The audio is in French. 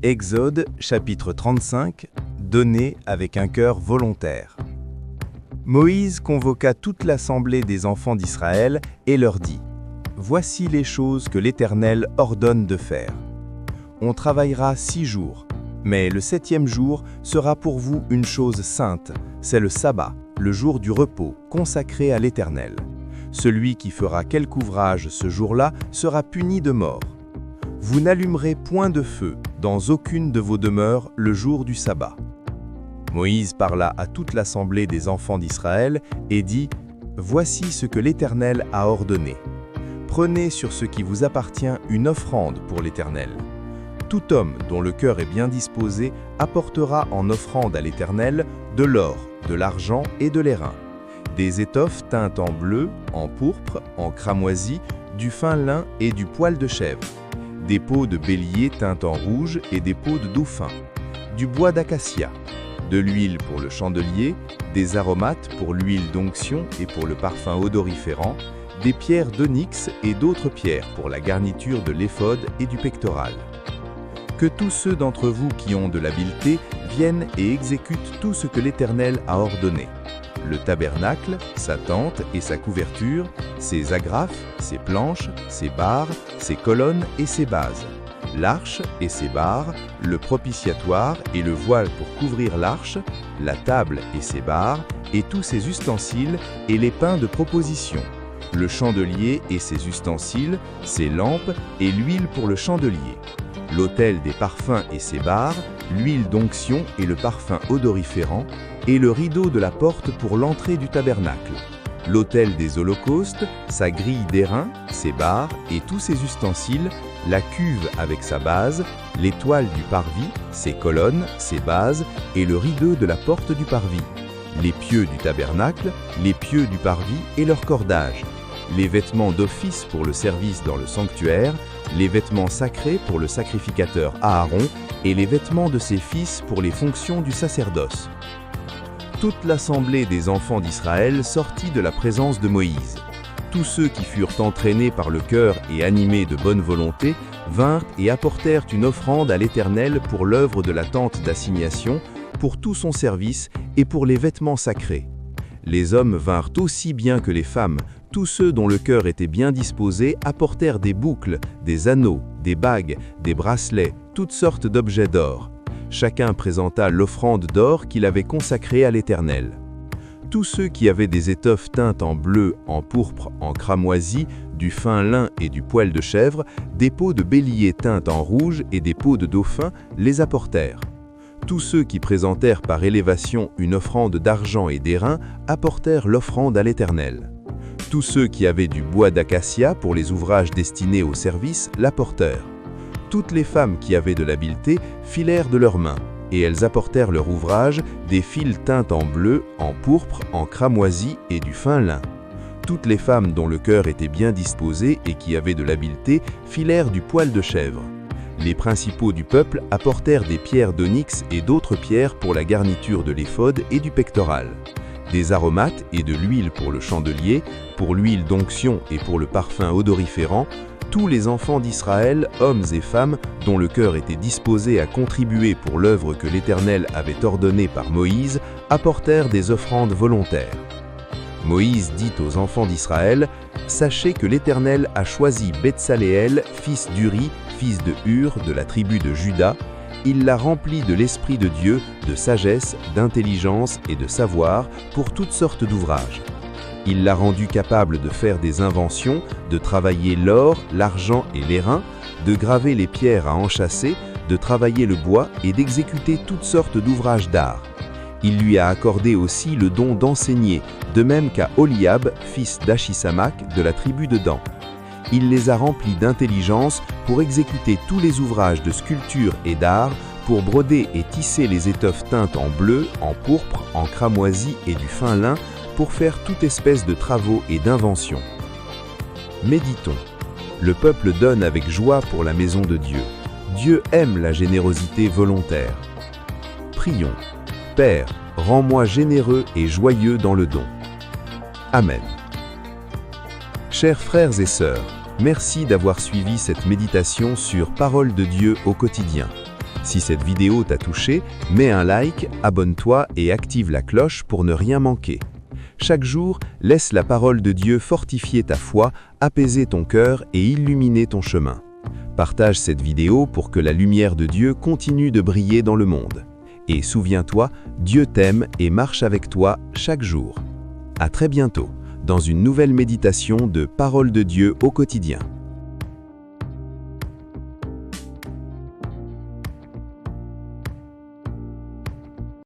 Exode, chapitre 35, donné avec un cœur volontaire. Moïse convoqua toute l'assemblée des enfants d'Israël et leur dit : Voici les choses que l'Éternel ordonne de faire. On travaillera 6 jours, mais le 7e jour sera pour vous une chose sainte, c'est le sabbat, le jour du repos, consacré à l'Éternel. Celui qui fera quelque ouvrage ce jour-là sera puni de mort. Vous n'allumerez point de feu dans aucune de vos demeures le jour du sabbat. Moïse parla à toute l'assemblée des enfants d'Israël et dit : Voici ce que l'Éternel a ordonné. Prenez sur ce qui vous appartient une offrande pour l'Éternel. Tout homme dont le cœur est bien disposé apportera en offrande à l'Éternel de l'or, de l'argent et de l'airain, des étoffes teintes en bleu, en pourpre, en cramoisi, du fin lin et du poil de chèvre, des peaux de bélier teintes en rouge et des peaux de dauphin, du bois d'acacia, de l'huile pour le chandelier, des aromates pour l'huile d'onction et pour le parfum odoriférant, des pierres d'onyx et d'autres pierres pour la garniture de l'éphod et du pectoral. Que tous ceux d'entre vous qui ont de l'habileté viennent et exécutent tout ce que l'Éternel a ordonné. Le tabernacle, sa tente et sa couverture, ses agrafes, ses planches, ses barres, ses colonnes et ses bases, l'arche et ses barres, le propitiatoire et le voile pour couvrir l'arche, la table et ses barres, et tous ses ustensiles et les pains de proposition, le chandelier et ses ustensiles, ses lampes et l'huile pour le chandelier, l'autel des parfums et ses barres, l'huile d'onction et le parfum odoriférant, et le rideau de la porte pour l'entrée du tabernacle, l'autel des holocaustes, sa grille d'airain, ses barres et tous ses ustensiles, la cuve avec sa base, l'étoile du parvis, ses colonnes, ses bases et le rideau de la porte du parvis, les pieux du tabernacle, les pieux du parvis et leur cordage, les vêtements d'office pour le service dans le sanctuaire, les vêtements sacrés pour le sacrificateur Aaron et les vêtements de ses fils pour les fonctions du sacerdoce. Toute l'assemblée des enfants d'Israël sortit de la présence de Moïse. Tous ceux qui furent entraînés par le cœur et animés de bonne volonté vinrent et apportèrent une offrande à l'Éternel pour l'œuvre de la tente d'assignation, pour tout son service et pour les vêtements sacrés. Les hommes vinrent aussi bien que les femmes. Tous ceux dont le cœur était bien disposé apportèrent des boucles, des anneaux, des bagues, des bracelets, toutes sortes d'objets d'or. Chacun présenta l'offrande d'or qu'il avait consacrée à l'Éternel. Tous ceux qui avaient des étoffes teintes en bleu, en pourpre, en cramoisi, du fin lin et du poil de chèvre, des peaux de bélier teintes en rouge et des peaux de dauphin, les apportèrent. Tous ceux qui présentèrent par élévation une offrande d'argent et d'airain apportèrent l'offrande à l'Éternel. Tous ceux qui avaient du bois d'acacia pour les ouvrages destinés au service l'apportèrent. Toutes les femmes qui avaient de l'habileté filèrent de leurs mains, et elles apportèrent leur ouvrage, des fils teints en bleu, en pourpre, en cramoisi et du fin lin. Toutes les femmes dont le cœur était bien disposé et qui avaient de l'habileté filèrent du poil de chèvre. Les principaux du peuple apportèrent des pierres d'onyx et d'autres pierres pour la garniture de l'éphod et du pectoral, des aromates et de l'huile pour le chandelier, pour l'huile d'onction et pour le parfum odoriférant. Tous les enfants d'Israël, hommes et femmes, dont le cœur était disposé à contribuer pour l'œuvre que l'Éternel avait ordonnée par Moïse, apportèrent des offrandes volontaires. Moïse dit aux enfants d'Israël : Sachez que l'Éternel a choisi Betsaléel, fils d'Uri, fils de Hur, de la tribu de Juda. Il l'a rempli de l'Esprit de Dieu, de sagesse, d'intelligence et de savoir pour toutes sortes d'ouvrages. Il l'a rendu capable de faire des inventions, de travailler l'or, l'argent et l'airain, de graver les pierres à enchâsser, de travailler le bois et d'exécuter toutes sortes d'ouvrages d'art. Il lui a accordé aussi le don d'enseigner, de même qu'à Oliab, fils d'Achisamac, de la tribu de Dan. Il les a remplis d'intelligence pour exécuter tous les ouvrages de sculpture et d'art, pour broder et tisser les étoffes teintes en bleu, en pourpre, en cramoisi et du fin lin, pour faire toute espèce de travaux et d'inventions. Méditons. Le peuple donne avec joie pour la maison de Dieu. Dieu aime la générosité volontaire. Prions. Père, rends-moi généreux et joyeux dans le don. Amen. Chers frères et sœurs, merci d'avoir suivi cette méditation sur Parole de Dieu au quotidien. Si cette vidéo t'a touché, mets un like, abonne-toi et active la cloche pour ne rien manquer. Chaque jour, laisse la parole de Dieu fortifier ta foi, apaiser ton cœur et illuminer ton chemin. Partage cette vidéo pour que la lumière de Dieu continue de briller dans le monde. Et souviens-toi, Dieu t'aime et marche avec toi chaque jour. À très bientôt, dans une nouvelle méditation de Parole de Dieu au quotidien.